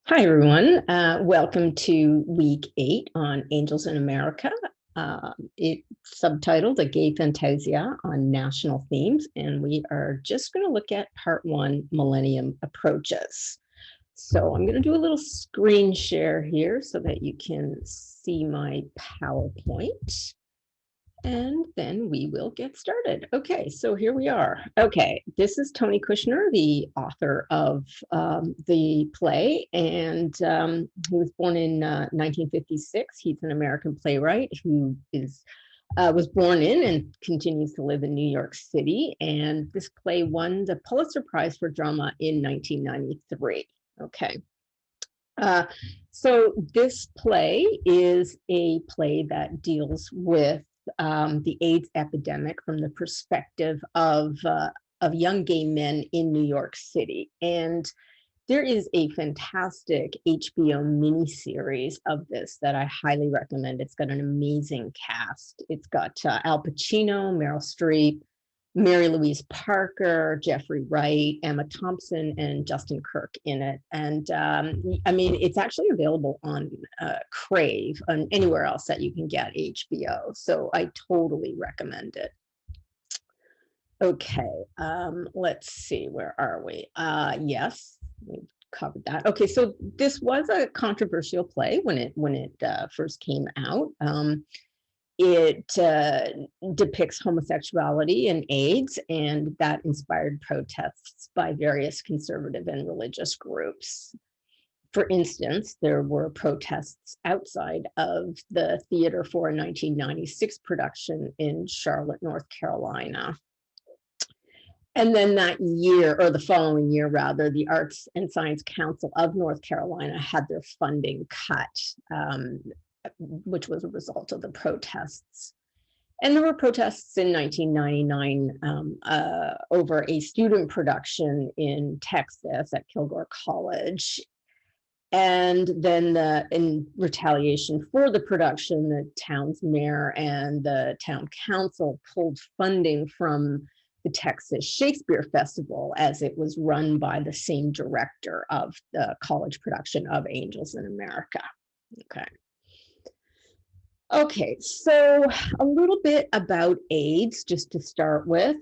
Hi, everyone. Welcome to week 8 on Angels in America. It's subtitled A Gay Fantasia on National Themes, and we are just going to look at part 1, Millennium Approaches. So I'm going to do a little screen share here so that you can see my PowerPoint. And then we will get started. Okay, so here we are. Okay, this is Tony Kushner, the author of the play, and he was born in 1956. He's an American playwright who was born in and continues to live in New York City. And this play won the Pulitzer Prize for Drama in 1993. Okay. So this play is a play that deals with the AIDS epidemic from the perspective of young gay men in New York City. And there is a fantastic HBO miniseries of this that I highly recommend. It's got an amazing cast. It's got Al Pacino, Meryl Streep, Mary Louise Parker, Jeffrey Wright, Emma Thompson, and Justin Kirk in it. And I mean, it's actually available on Crave and anywhere else that you can get HBO. So I totally recommend it. Okay, let's see, where are we? Yes, we covered that. Okay, so this was a controversial play when it first came out. It depicts homosexuality and AIDS, and that inspired protests by various conservative and religious groups. For instance, there were protests outside of the theater for a 1996 production in Charlotte, North Carolina. And then that year, or the following year rather, the Arts and Science Council of North Carolina had their funding cut, which was a result of the protests. And there were protests in 1999 over a student production in Texas at Kilgore College. And then in retaliation for the production, the town's mayor and the town council pulled funding from the Texas Shakespeare Festival, as it was run by the same director of the college production of Angels in America. Okay. Okay, so a little bit about AIDS, just to start with.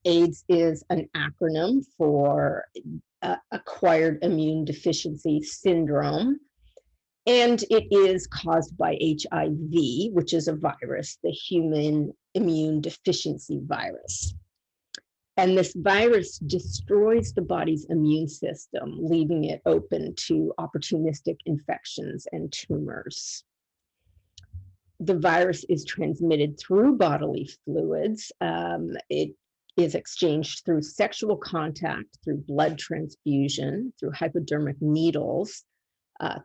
AIDS is an acronym for acquired immune deficiency syndrome, and it is caused by HIV, which is a virus, the human immune deficiency virus. And this virus destroys the body's immune system, leaving it open to opportunistic infections and tumors. The virus is transmitted through bodily fluids. It is exchanged through sexual contact, through blood transfusion, through hypodermic needles,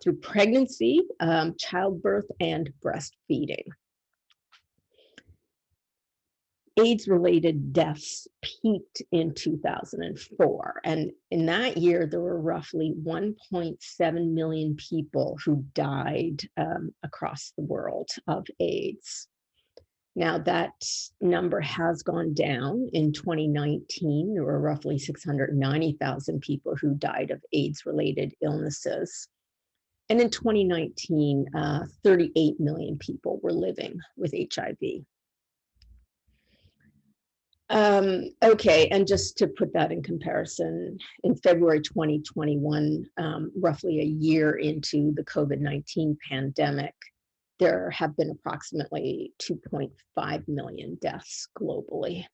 through pregnancy, childbirth, and breastfeeding. AIDS-related deaths peaked in 2004, and in that year there were roughly 1.7 million people who died across the world of AIDS. Now that number has gone down. In 2019, there were roughly 690,000 people who died of AIDS-related illnesses. And in 2019, 38 million people were living with HIV. Okay, and just to put that in comparison, in February 2021, roughly a year into the COVID-19 pandemic, there have been approximately 2.5 million deaths globally.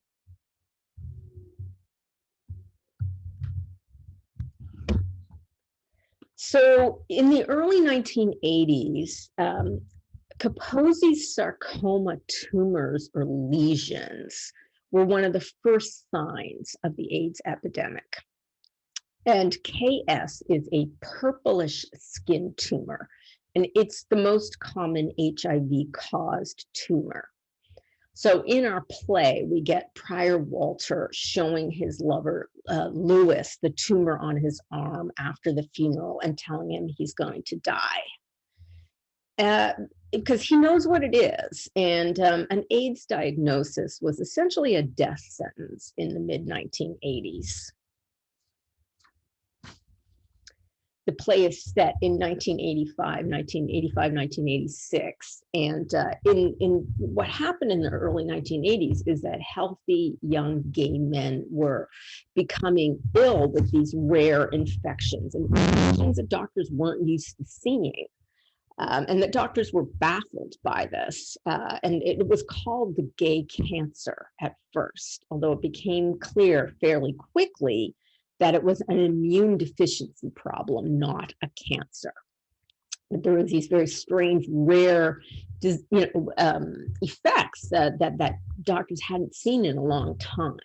So in the early 1980s, Kaposi's sarcoma tumors or lesions were one of the first signs of the AIDS epidemic. And KS is a purplish skin tumor, and it's the most common HIV-caused tumor. So in our play, we get Prior Walter showing his lover, Lewis, the tumor on his arm after the funeral and telling him he's going to die. Because he knows what it is. And an AIDS diagnosis was essentially a death sentence in the mid-1980s. The play is set in 1986. And in what happened in the early 1980s is that healthy young gay men were becoming ill with these rare infections, and infections that doctors weren't used to seeing. And that doctors were baffled by this. And it was called the gay cancer at first, although it became clear fairly quickly that it was an immune deficiency problem, not a cancer. That there were these very strange, rare effects that doctors hadn't seen in a long time.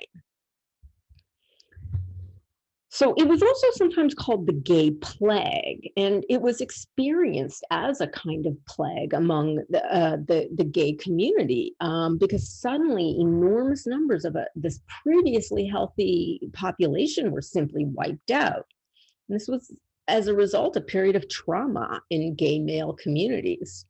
So it was also sometimes called the gay plague, and it was experienced as a kind of plague among the gay community, because suddenly enormous numbers of this previously healthy population were simply wiped out. And this was, as a result, a period of trauma in gay male communities.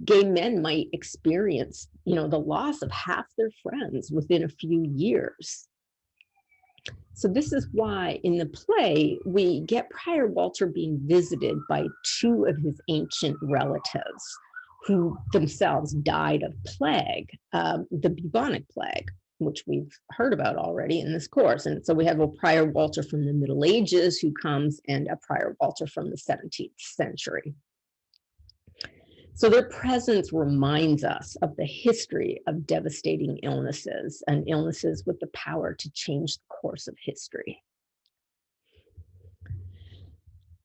Gay men might experience, the loss of half their friends within a few years. So this is why in the play, we get Prior Walter being visited by two of his ancient relatives who themselves died of plague, the bubonic plague, which we've heard about already in this course. And so we have a Prior Walter from the Middle Ages who comes, and a Prior Walter from the 17th century. So their presence reminds us of the history of devastating illnesses, and illnesses with the power to change the course of history.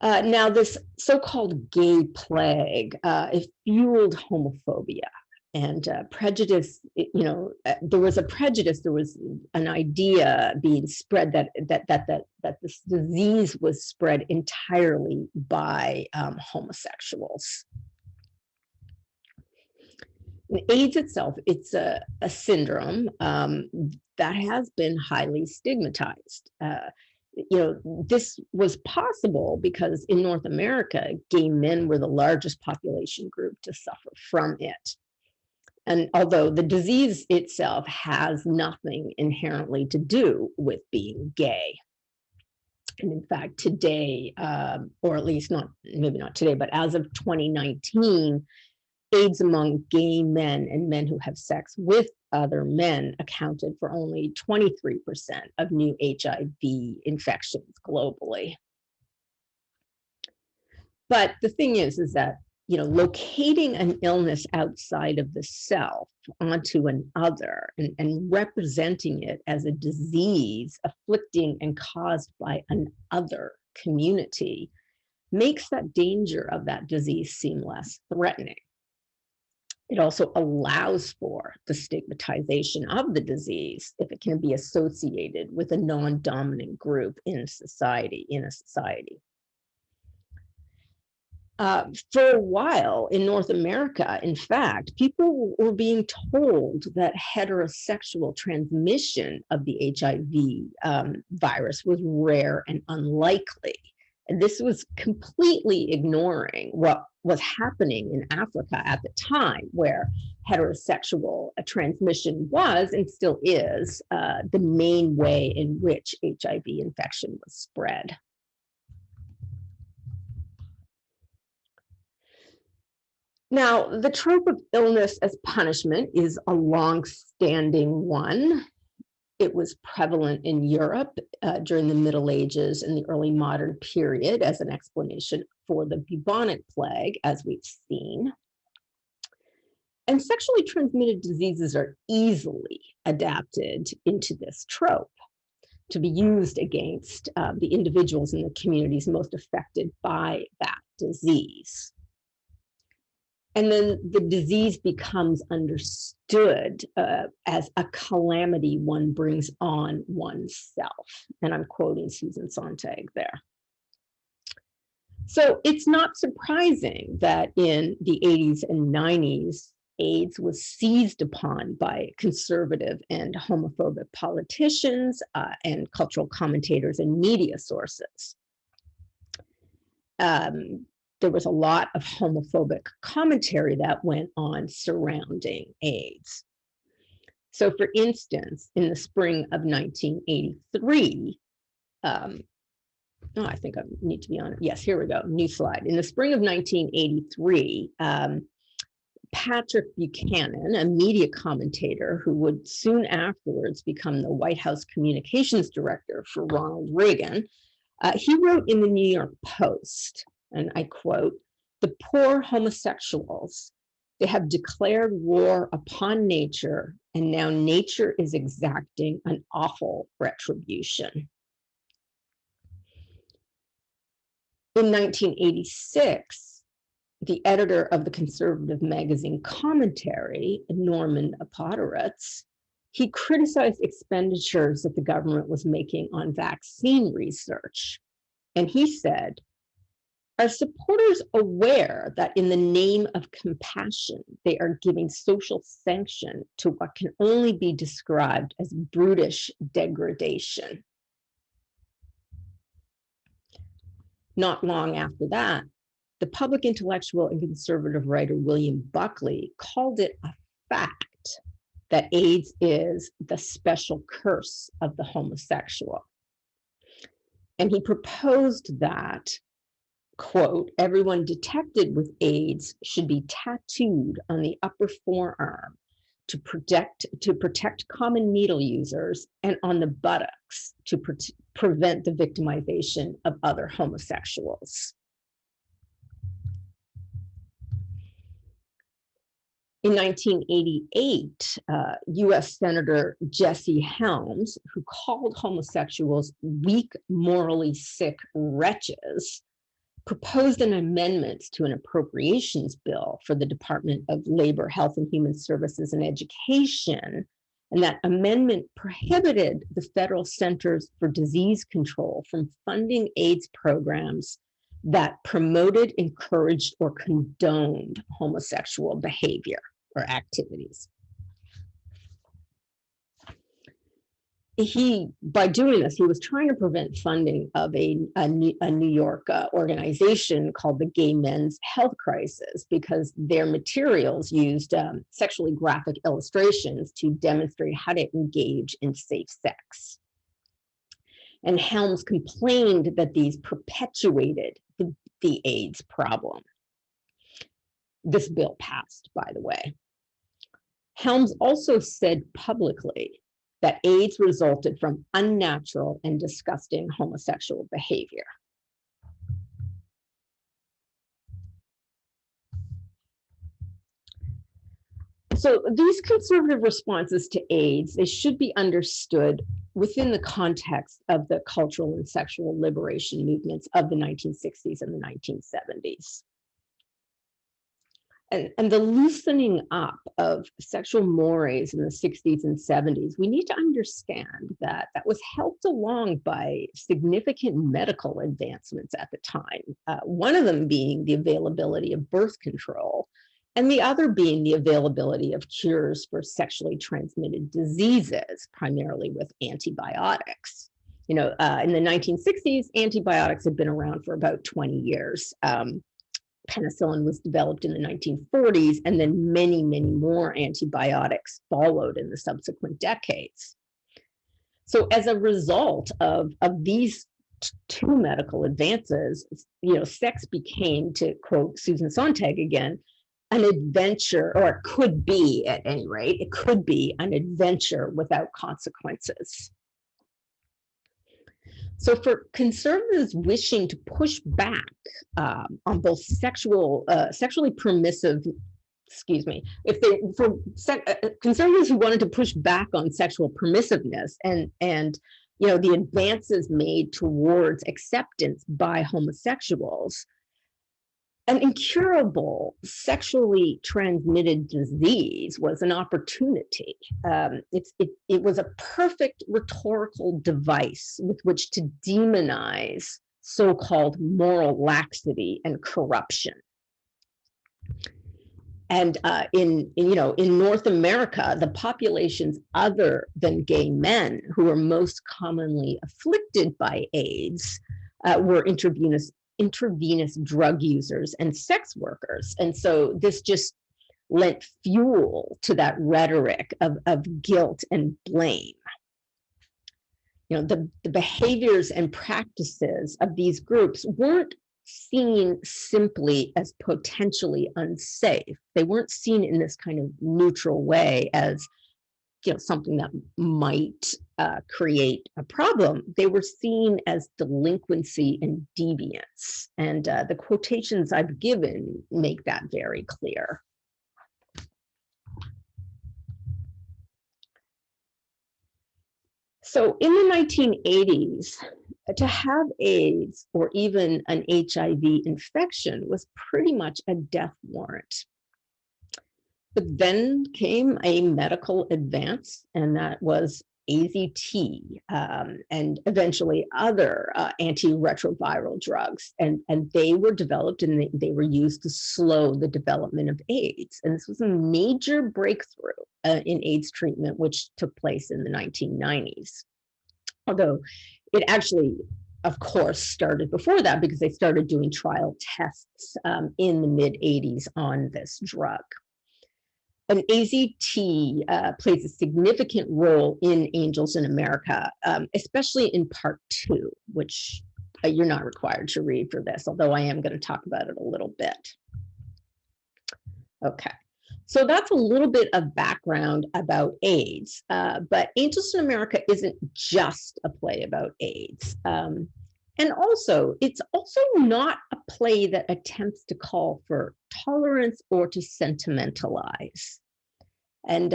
Now, this so-called gay plague, it fueled homophobia and prejudice. There was a prejudice. There was an idea being spread that this disease was spread entirely by homosexuals. And AIDS itself, it's a syndrome that has been highly stigmatized. This was possible because in North America, gay men were the largest population group to suffer from it. And although the disease itself has nothing inherently to do with being gay. And in fact, today, or at least maybe not today, but as of 2019, AIDS among gay men and men who have sex with other men accounted for only 23% of new HIV infections globally. But the thing is that, locating an illness outside of the self onto another and representing it as a disease afflicting and caused by an other community makes that danger of that disease seem less threatening. It also allows for the stigmatization of the disease if it can be associated with a non-dominant group in a society. For a while in North America, in fact, people were being told that heterosexual transmission of the HIV virus was rare and unlikely. And this was completely ignoring what was happening in Africa at the time, where heterosexual transmission was, and still is, the main way in which HIV infection was spread. Now, the trope of illness as punishment is a long-standing one. It was prevalent in Europe during the Middle Ages and the early modern period as an explanation for the bubonic plague, as we've seen. And sexually transmitted diseases are easily adapted into this trope to be used against the individuals in the communities most affected by that disease. And then the disease becomes understood as a calamity one brings on oneself. And I'm quoting Susan Sontag there. So it's not surprising that in the 80s and 90s, AIDS was seized upon by conservative and homophobic politicians and cultural commentators and media sources. There was a lot of homophobic commentary that went on surrounding AIDS. So for instance, in the spring of 1983, Oh, I think I need to be on it. Yes, here we go. New slide. In the spring of 1983, Patrick Buchanan, a media commentator who would soon afterwards become the White House communications director for Ronald Reagan, he wrote in the New York Post, and I quote, "The poor homosexuals, they have declared war upon nature, and now nature is exacting an awful retribution." In 1986, the editor of the conservative magazine Commentary, Norman Podhoretz, he criticized expenditures that the government was making on vaccine research. And he said, "Are supporters aware that in the name of compassion, they are giving social sanction to what can only be described as brutish degradation?" Not long after that, the public intellectual and conservative writer William Buckley called it a fact that AIDS is the special curse of the homosexual. And he proposed that, quote, "Everyone detected with AIDS should be tattooed on the upper forearm to protect common needle users, and on the buttocks to prevent the victimization of other homosexuals." In 1988, US Senator Jesse Helms, who called homosexuals weak, morally sick wretches, proposed an amendment to an appropriations bill for the Department of Labor, Health and Human Services and Education. And that amendment prohibited the Federal Centers for Disease Control from funding AIDS programs that promoted, encouraged, or condoned homosexual behavior or activities. By doing this, he was trying to prevent funding of a New York organization called the Gay Men's Health Crisis, because their materials used sexually graphic illustrations to demonstrate how to engage in safe sex. And Helms complained that these perpetuated the AIDS problem. This bill passed, by the way. Helms also said publicly that AIDS resulted from unnatural and disgusting homosexual behavior. So these conservative responses to AIDS, they should be understood within the context of the cultural and sexual liberation movements of the 1960s and the 1970s. And the loosening up of sexual mores in the 60s and 70s, we need to understand that that was helped along by significant medical advancements at the time. One of them being the availability of birth control, and the other being the availability of cures for sexually transmitted diseases, primarily with antibiotics. You know, in the 1960s, antibiotics had been around for about 20 years. Penicillin was developed in the 1940s, and then many, many more antibiotics followed in the subsequent decades. So as a result of these two medical advances, you know, sex became, to quote Susan Sontag again, an adventure, or it could be, at any rate, it could be an adventure without consequences. So for conservatives wishing to push back on both sexually permissive, conservatives who wanted to push back on sexual permissiveness and you know, the advances made towards acceptance by homosexuals, an incurable sexually transmitted disease was an opportunity. It was a perfect rhetorical device with which to demonize so-called moral laxity and corruption. And in North America, the populations other than gay men who were most commonly afflicted by AIDS were intravenous drug users and sex workers. And so this just lent fuel to that rhetoric of guilt and blame. the behaviors and practices of these groups weren't seen simply as potentially unsafe. They weren't seen in this kind of neutral way as something that might create a problem. They were seen as delinquency and deviance. And the quotations I've given make that very clear. So in the 1980s, to have AIDS or even an HIV infection was pretty much a death warrant. But then came a medical advance, and that was AZT, and eventually other antiretroviral drugs. And they were developed and they were used to slow the development of AIDS. And this was a major breakthrough in AIDS treatment, which took place in the 1990s. Although it actually, of course, started before that, because they started doing trial tests in the mid-80s on this drug. And AZT plays a significant role in Angels in America, especially in part 2, which you're not required to read for this, although I am going to talk about it a little bit. Okay, so that's a little bit of background about AIDS, but Angels in America isn't just a play about AIDS. And also, it's also not a play that attempts to call for tolerance or to sentimentalize. And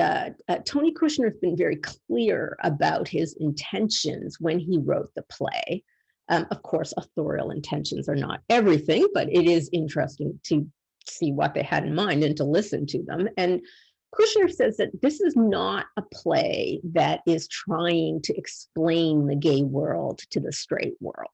Tony Kushner has been very clear about his intentions when he wrote the play. Of course, authorial intentions are not everything, but it is interesting to see what they had in mind and to listen to them. And Kushner says that this is not a play that is trying to explain the gay world to the straight world.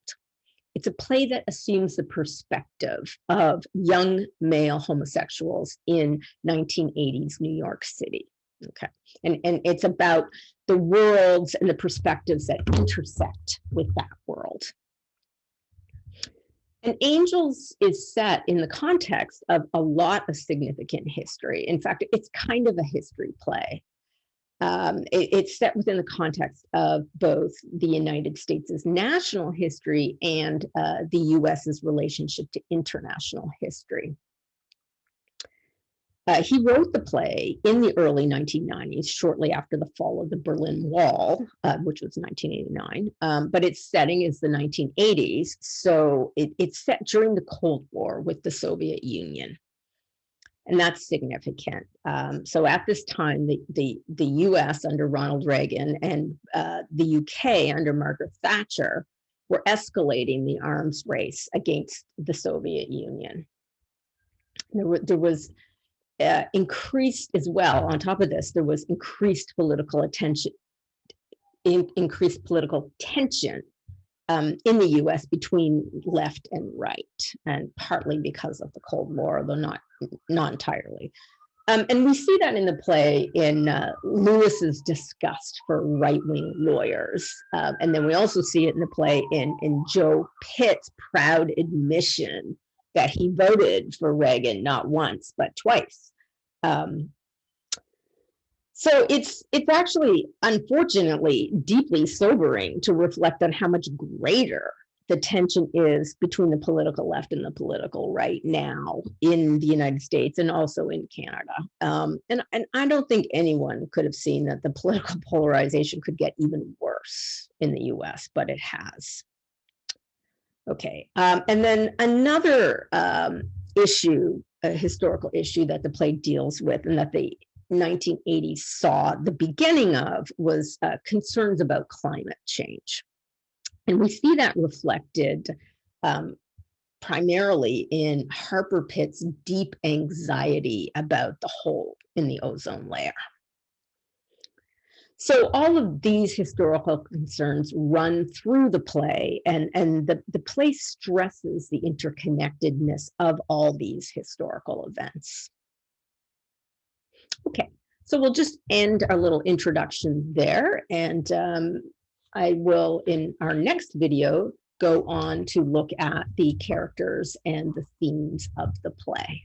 It's a play that assumes the perspective of young male homosexuals in 1980s New York City. Okay, and it's about the worlds and the perspectives that intersect with that world. And Angels is set in the context of a lot of significant history. In fact, it's kind of a history play. It's set within the context of both the United States' national history and the US's relationship to international history. He wrote the play in the early 1990s, shortly after the fall of the Berlin Wall, which was 1989, but its setting is the 1980s, so it's set during the Cold War with the Soviet Union. And that's significant. So at this time, the US under Ronald Reagan and the UK under Margaret Thatcher were escalating the arms race against the Soviet Union. There was increased as well, on top of this, there was increased political attention, increased political tension in the US between left and right, and partly because of the Cold War, although not entirely. And we see that in the play in Lewis's disgust for right-wing lawyers. And then we also see it in the play in Joe Pitt's proud admission that he voted for Reagan not once, but twice. So it's actually, unfortunately, deeply sobering to reflect on how much greater the tension is between the political left and the political right now in the United States and also in Canada. And I don't think anyone could have seen that the political polarization could get even worse in the US, but it has. Okay, and then another issue, a historical issue that the play deals with and that the 1980s saw the beginning of was concerns about climate change. And we see that reflected primarily in Harper Pitt's deep anxiety about the hole in the ozone layer. So all of these historical concerns run through the play, and the play stresses the interconnectedness of all these historical events. Okay, so we'll just end our little introduction there, and I will, in our next video, go on to look at the characters and the themes of the play.